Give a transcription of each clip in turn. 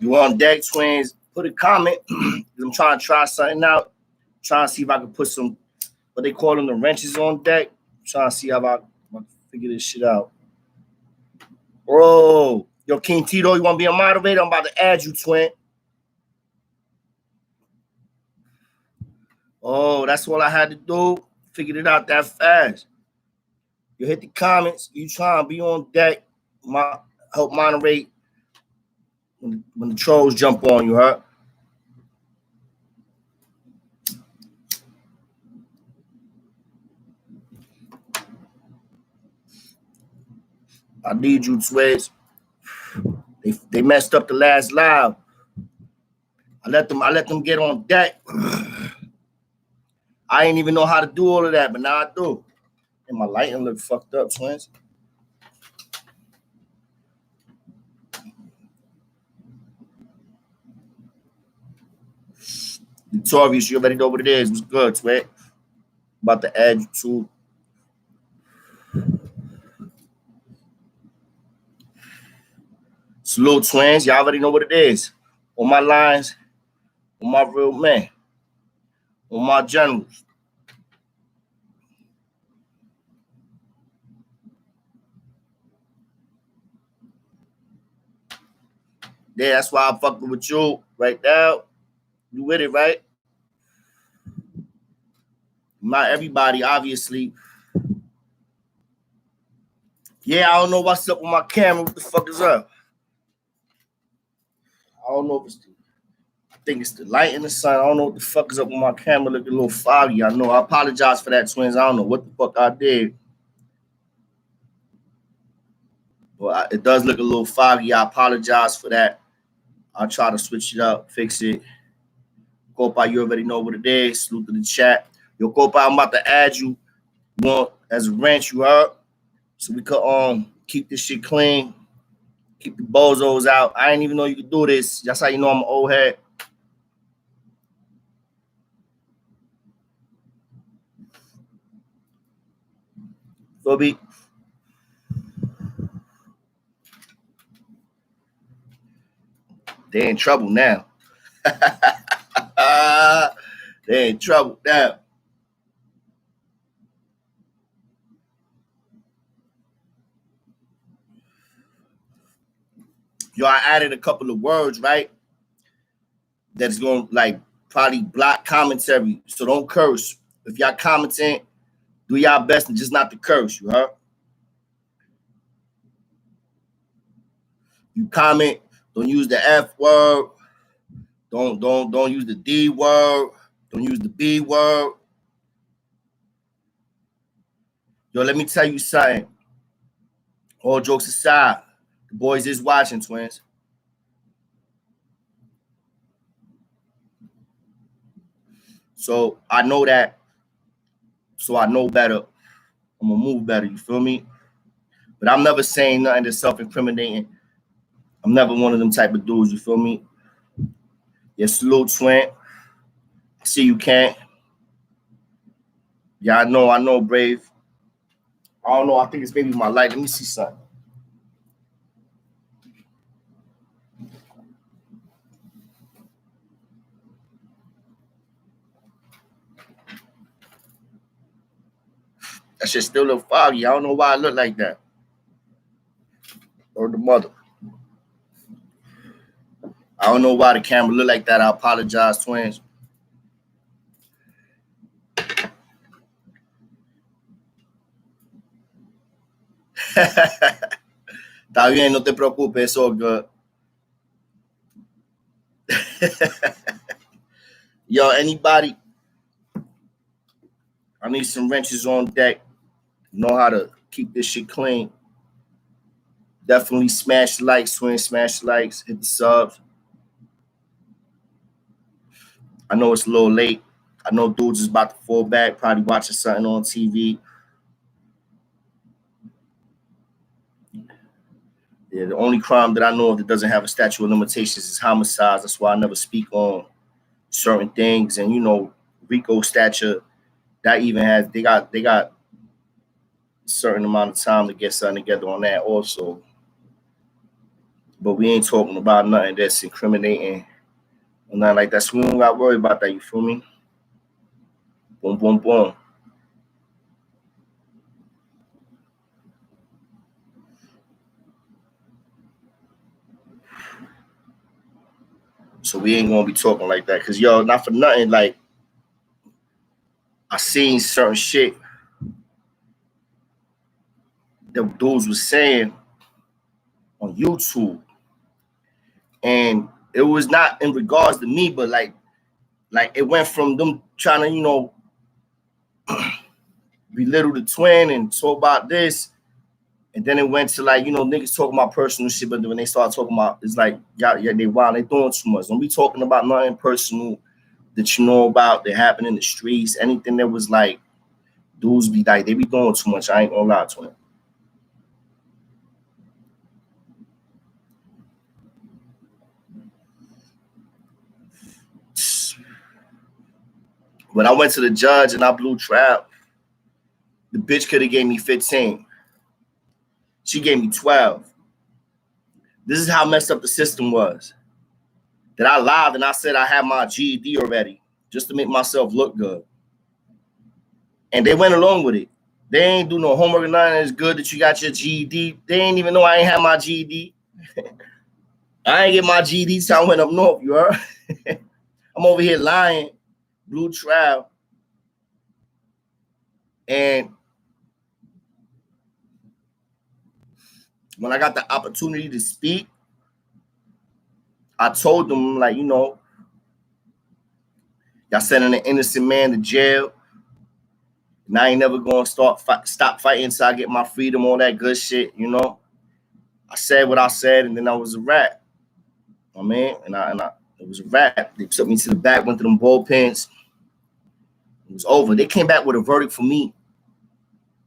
You on deck, twins? Put a comment. I'm trying to try something out. Trying to see if I can put some, what they call them, the wrenches on deck. Trying to see how I can figure this shit out. Bro, yo, King Tito, you want to be a moderator? I'm about to add you, twin. Oh, that's all I had to do. Figured it out that fast. You hit the comments. You trying to be on deck. Help moderate when the trolls jump on you, huh? I need you, Twiz. They messed up the last live. I let them get on deck. I ain't even know how to do all of that, but now I do. And my lighting look fucked up, twins. Notorious, you already know what it is. What's good, twin? About to add you to. Salute, twins. Y'all already know what it is. On my lines, on my real men, on my generals. Yeah, that's why I'm fucking with you right now. You with it, right? Not everybody, obviously. Yeah, I don't know what's up with my camera. What the fuck is up? I don't know if it's I think it's the light in the sun. I don't know what the fuck is up with my camera. Looking a little foggy. I know. I apologize for that, twins. I don't know what the fuck I did. But it does look a little foggy. I apologize for that. I'll try to switch it up, fix it. Copa, you already know what it is. Salute to the chat. Yo, Copa, I'm about to add you. You want as a wrench, you heard? So we could keep this shit clean. Keep the bozos out. I didn't even know you could do this. That's how you know I'm an old head. Phoebe. They in trouble now. They in trouble now. Yo, I added a couple of words, right? That's going to like probably block commentary. So don't curse. If y'all commenting, do y'all best and just not to curse, you heard? You comment, don't use the F word. Don't use the D word. Don't use the B word. Yo, let me tell you something. All jokes aside, the boys is watching, twins. So I know that. So I know better. I'm gonna move better. You feel me? But I'm never saying nothing that's self-incriminating. I'm never one of them type of dudes. You feel me? Yeah, salute, twin. I see you can't. Yeah, I know, Brave. I don't know. I think it's maybe my light. Let me see something. That shit still look foggy. I don't know why I look like that. Or the mother. I don't know why the camera look like that. I apologize, twins. Está bien, no te preocupes, it's all good. Yo, anybody? I need some wrenches on deck. Know how to keep this shit clean. Definitely smash likes, twin. Smash likes. Hit the subs. I know it's a little late. I know dudes is about to fall back, probably watching something on TV. Yeah, the only crime that I know of that doesn't have a statute of limitations is homicides. That's why I never speak on certain things. And you know, RICO statute that even has they got a certain amount of time to get something together on that also. But we ain't talking about nothing that's incriminating or nothing like that. So we don't got to worry about that. You feel me? Boom, boom, boom. So we ain't gonna be talking like that. Cause yo, not for nothing, like I seen certain shit that dudes was saying on YouTube. And it was not in regards to me, but like it went from them trying to, you know, belittle the twin and talk about this. And then it went to like, you know, niggas talking about personal shit, but when they start talking about, it's like, yeah, they wild, they doing too much. Don't be talking about nothing personal that you know about that happened in the streets. Anything that was like, dudes be like, they be doing too much. I ain't gonna lie to them. When I went to the judge and I blew trap, the bitch could have gave me 15. She gave me 12. This is how messed up the system was. That I lied and I said I had my GED already just to make myself look good. And they went along with it. They ain't do no homework or nothing. It's good that you got your GED. They ain't even know I ain't have my GED. I ain't get my GED till I went up north, you heard? I'm over here lying, blue trial. And when I got the opportunity to speak, I told them, like, you know, y'all sending an innocent man to jail. And I ain't never gonna stop fighting until I get my freedom, all that good shit, you know. I said what I said, and then I was a rap. I mean, and it was a wrap. They took me to the back, went to them bullpens. It was over. They came back with a verdict for me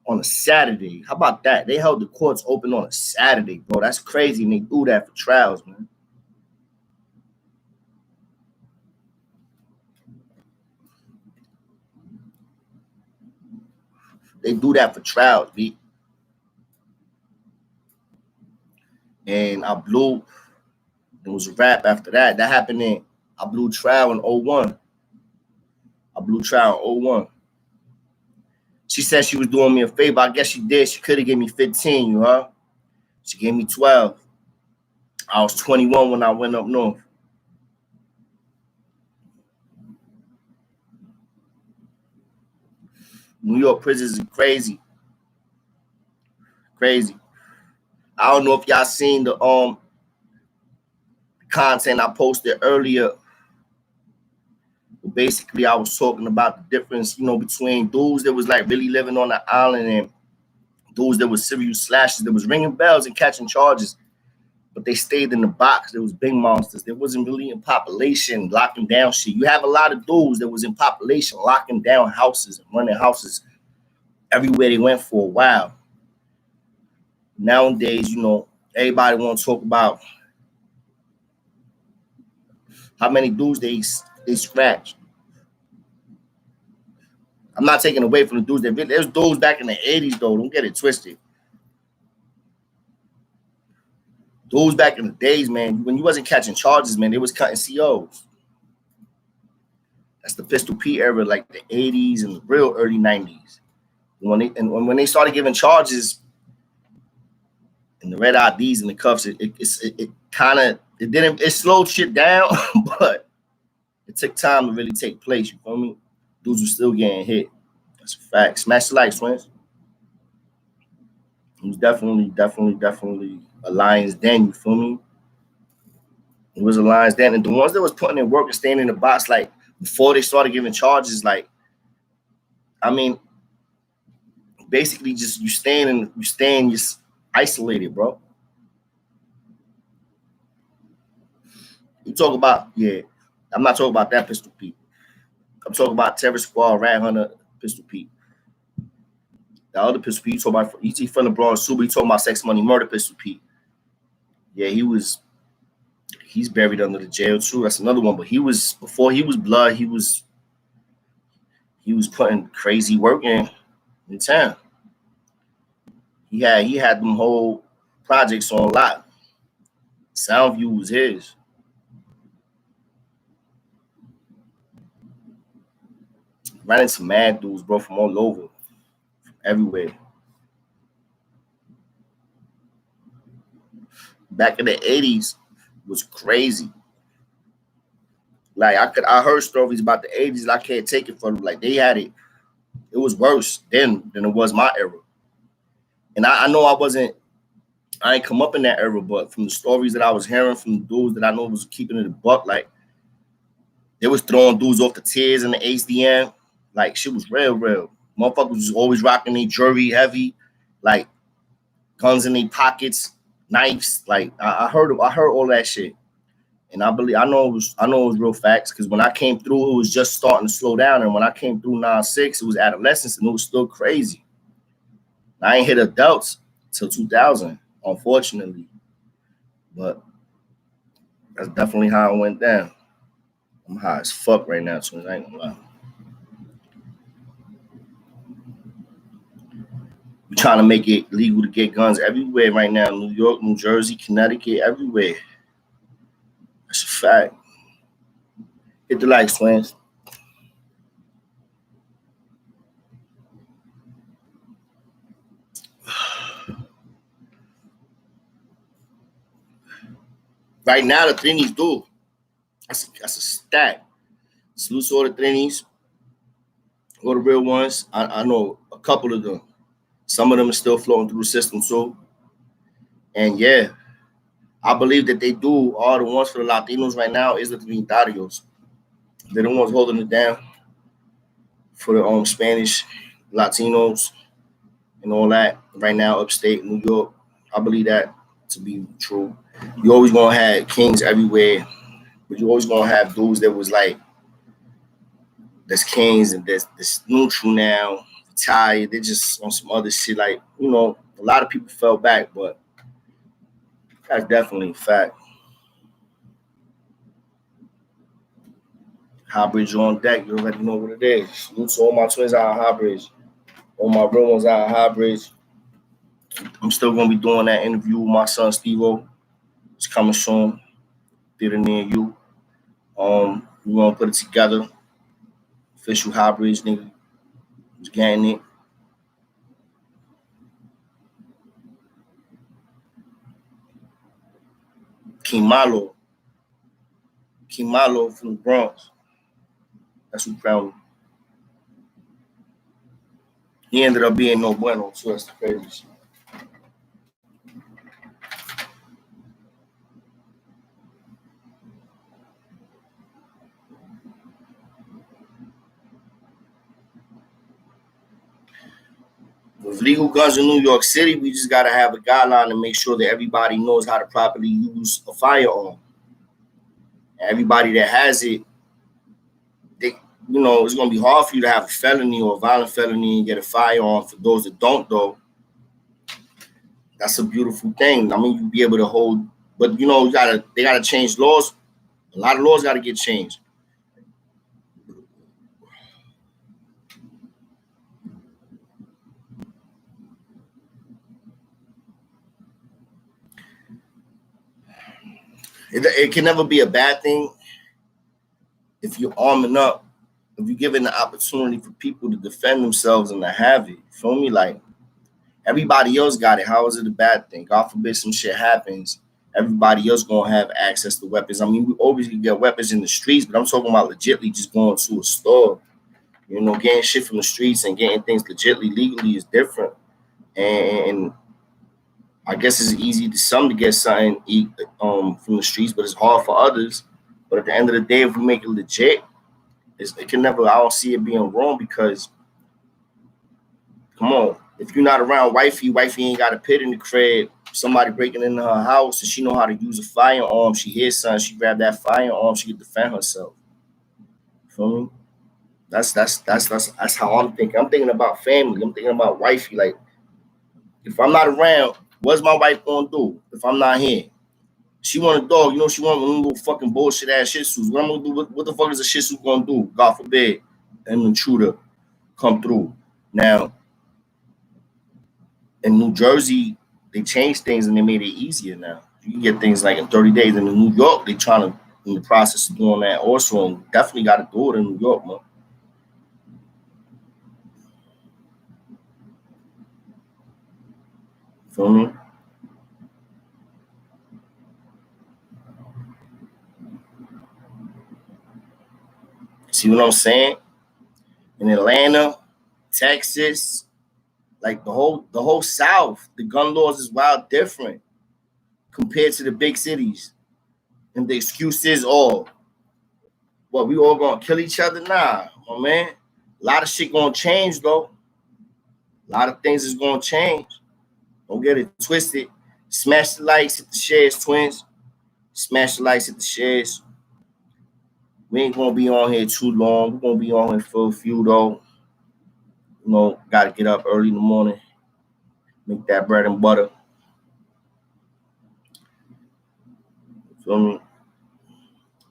on a Saturday. How about that? They held the courts open on a Saturday, bro. That's crazy. And they do that for trials, man. They do that for trials, B. And I blew. It was a wrap after that. That happened in, I blew trial in 01. I blew trial in 01. She said she was doing me a favor. I guess she did. She could have gave me 15, you know? She gave me 12. I was 21 when I went up north. New York prisons are crazy. Crazy. I don't know if y'all seen the content I posted earlier. Basically, I was talking about the difference, you know, between dudes that was like really living on the island and dudes that was serious slashes, that was ringing bells and catching charges, but they stayed in the box. There was big monsters. There wasn't really in population locking down shit. You have a lot of dudes that was in population locking down houses and running houses everywhere they went for a while. Nowadays, you know, everybody want to talk about how many dudes they scratched. I'm not taking away from the dudes that there's dudes back in the 80s though. Don't get it twisted. Dudes back in the days, man, when you wasn't catching charges, man, they was cutting COs. That's the Pistol P era, like the 80s and the real early 90s. When they started giving charges and the red IDs and the cuffs, it kind of it slowed shit down, but it took time to really take place. You feel me? Dudes were still getting hit. That's a fact. Smash the lights, twins. It was definitely a lion's den. You feel me? It was a lion's den, and the ones that was putting in work and staying in the box, like before they started giving charges, like, I mean, basically just you staying just isolated, bro. You talk about, yeah, I'm not talking about that Pistol Pete. I'm talking about Terror Squad, Rat Hunter, Pistol Pete. The other Pistol Pete, you talking about, he's from the Bronx, Super. You talking about Sex Money Murder Pistol Pete. Yeah, he's buried under the jail too. That's another one. But before he was blood, he was putting crazy work in town. He had them whole projects on lock. Soundview was his. Ran into mad dudes, bro, from all over, everywhere. Back in the 80s was crazy. Like I heard stories about the 80s and I can't take it from them. Like they had it. It was worse then than it was my era. And I know I ain't come up in that era, but from the stories that I was hearing from the dudes that I know was keeping it a buck, like they was throwing dudes off the tiers in the HDM. Like shit was real. Motherfuckers was always rocking their jewelry heavy, like guns in their pockets, knives. Like I heard all that shit. And I know it was real facts because when I came through, it was just starting to slow down. And when I came through 9-6, it was adolescence and it was still crazy. I ain't hit adults till 2000, unfortunately. But that's definitely how it went down. I'm high as fuck right now, so I ain't gonna lie. We're trying to make it legal to get guns everywhere right now. New York, New Jersey, Connecticut, everywhere. That's a fact. Hit the likes, twins. Right now, the Trinis do. That's a stat. Salute to all the Trinis, all the real ones. I know a couple of them. Some of them are still floating through the system too. And yeah, I believe that they do. All the ones for the Latinos right now is the Trinitarios. They're the ones holding it down for the Spanish Latinos and all that right now, upstate New York. I believe that to be true. You always gonna have kings everywhere, but you always gonna have dudes that was like that's kings and that's neutral now, retired. They're just on some other shit. Like, you know, a lot of people fell back, but that's definitely a fact. High Bridge on deck. You already know what it is. Salute to all my twins out of High Bridge. All my real ones out of High Bridge. I'm still gonna be doing that interview with my son Steve-O. It's coming soon. Theater near you. We're gonna put it together. Official High Bridge nigga. Was getting it. Kimalo. Kimalo from the Bronx. That's who crowned him. He ended up being no bueno, so that's the crazy. With legal guns in New York City, we just gotta have a guideline to make sure that everybody knows how to properly use a firearm. Everybody that has it, it's gonna be hard for you to have a felony or a violent felony and get a firearm. For those that don't, though, that's a beautiful thing. I mean, you'll be able to hold, but they gotta change laws. A lot of laws gotta get changed. It can never be a bad thing if you're arming up, if you're giving the opportunity for people to defend themselves and to have it. You feel me? Like everybody else got it. How is it a bad thing? God forbid some shit happens. Everybody else gonna have access to weapons. I mean, we always can get weapons in the streets, but I'm talking about legitly just going to a store. Getting shit from the streets and getting things legitly, legally is different. And I guess it's easy to some to get something from the streets, but it's hard for others. But at the end of the day, if we make it legit, it can never. I don't see it being wrong because, come on, if you're not around wifey ain't got a pit in the crib. Somebody breaking into her house and she know how to use a firearm. She hears something, she grab that firearm, she can defend herself. Feel me? That's how I'm thinking. I'm thinking about family. I'm thinking about wifey. Like, if I'm not around, what's my wife gonna do if I'm not here? She want a dog, she want one little fucking bullshit ass shih tzus. What I'm gonna do? What the fuck is a shih tzu gonna do? God forbid, an intruder come through. Now, in New Jersey, they changed things and they made it easier now. You can get things like in 30 days. And in New York, they trying to in the process of doing that also, and definitely got to do it in New York, man. Feel me? See what I'm saying? In Atlanta, Texas, like the whole South, the gun laws is wild different compared to the big cities. And the excuse is, oh, what, we all gonna kill each other? Nah, my man. A lot of shit gonna change though. A lot of things is gonna change. Don't get it twisted. Smash the likes, hit the shares, twins. Smash the likes, hit the shares. We ain't gonna be on here too long. We're gonna be on here for a few though. You know, gotta get up early in the morning, make that bread and butter. Feel me?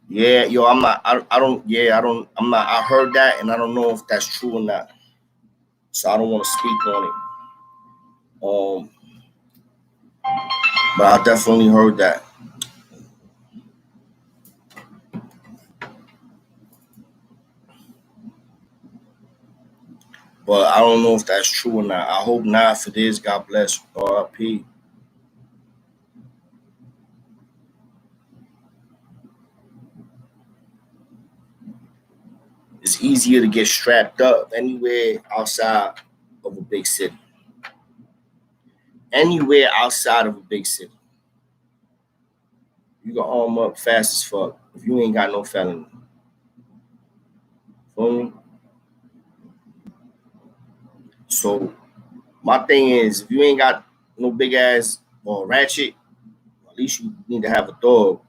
Yeah, yo, I'm not. I don't. Yeah, I don't. I'm not. I heard that, and I don't know if that's true or not. So I don't want to speak on it. But I definitely heard that. But I don't know if that's true or not. I hope not. For this, God bless. R.I.P. It's easier to get strapped up anywhere outside of a big city. Anywhere outside of a big city. You can arm up fast as fuck if you ain't got no felony. Feel me? So my thing is, if you ain't got no big ass or ratchet, at least you need to have a dog.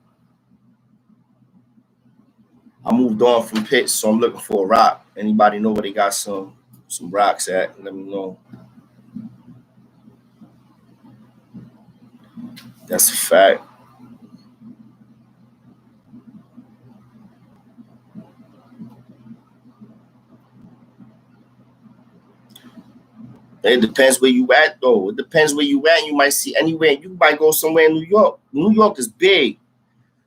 I moved on from pits, so I'm looking for a rock. Anybody know where they got some rocks at? Let me know. That's a fact. It depends where you at, though. It depends where you at. You might see anywhere. You might go somewhere in New York. New York is big,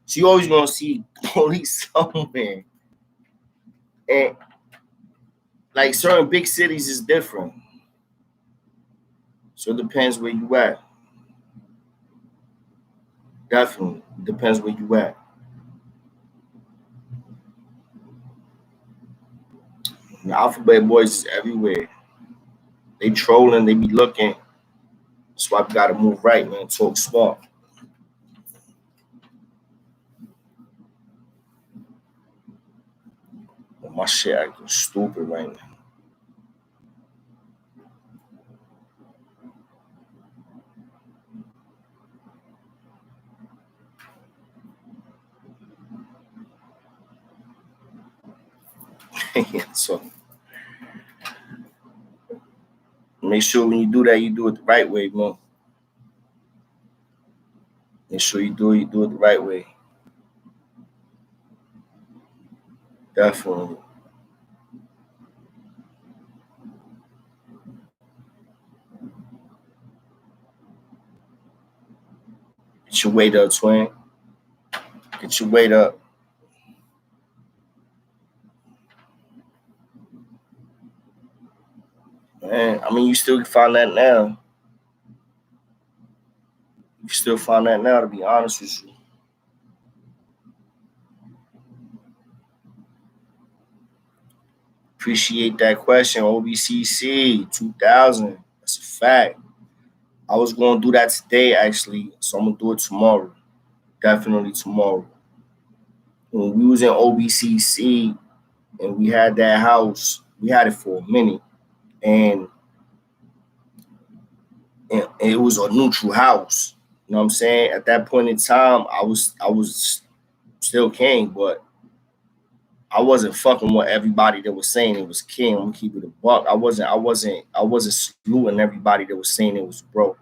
so you always gonna see police somewhere. And like certain big cities is different, so it depends where you at. Definitely it depends where you at. The alphabet boys is everywhere. They trolling. They be looking. That's why we gotta move right, man. Talk smart. But my shit acting stupid right now. So make sure when you do that, you do it the right way, man. Make sure you do it the right way. Definitely. Get your weight up, twin. Get your weight up. Man, I mean, you still can find that now. You can still find that now, to be honest with you. Appreciate that question, OBCC 2000. That's a fact. I was going to do that today, actually, so I'm going to do it tomorrow. Definitely tomorrow. When we was in OBCC and we had that house, we had it for a minute. And, and it was a neutral house. You know what I'm saying? At that point in time, I was still king, but I wasn't fucking with everybody that was saying it was king. I'm gonna keep it a buck. I wasn't saluting everybody that was saying it was broke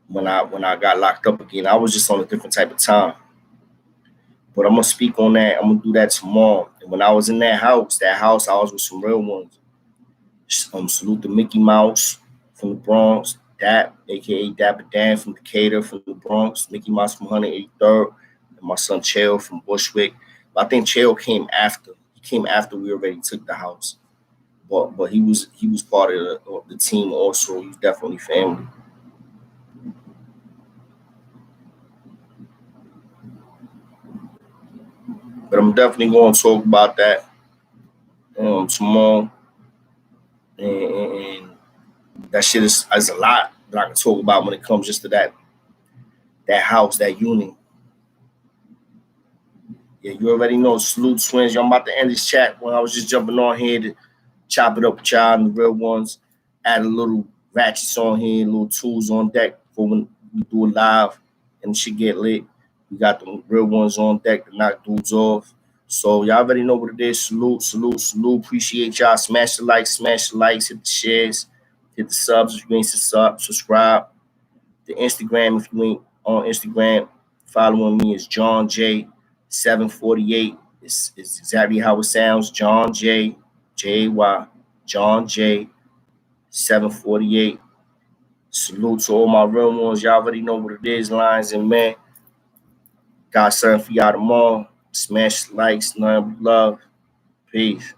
when I got locked up again. I was just on a different type of time. But I'm gonna speak on that. I'm gonna do that tomorrow. And when I was in that house, I was with some real ones. Salute to Mickey Mouse from the Bronx. Dap, aka Dapper Dan from Decatur, from the Bronx, Mickey Mouse from 183rd, and my son Chael from Bushwick. But I think Chael came after. He came after we already took the house. But he was part of the team also. He's definitely family. But I'm definitely going to talk about that tomorrow. And that shit is a lot that I can talk about when it comes just to that house, that unit. Yeah, you already know. Salute twins. Y'all, I'm about to end this chat when I was just jumping on here to chop it up with y'all and the real ones. Add a little ratchets on here, little tools on deck for when we do it live and shit get lit. We got the real ones on deck to knock dudes off. So y'all already know what it is. Salute, salute, salute. Appreciate y'all. Smash the likes, hit the shares, hit the subs if you ain't subscribe. The Instagram, if you ain't on Instagram, following me is John J 748. It's exactly how it sounds. John J J-Y, John J 748. Salute to all my real ones. Y'all already know what it is, Lions and Men. Got something for y'all tomorrow. Smash likes, none but love. Peace.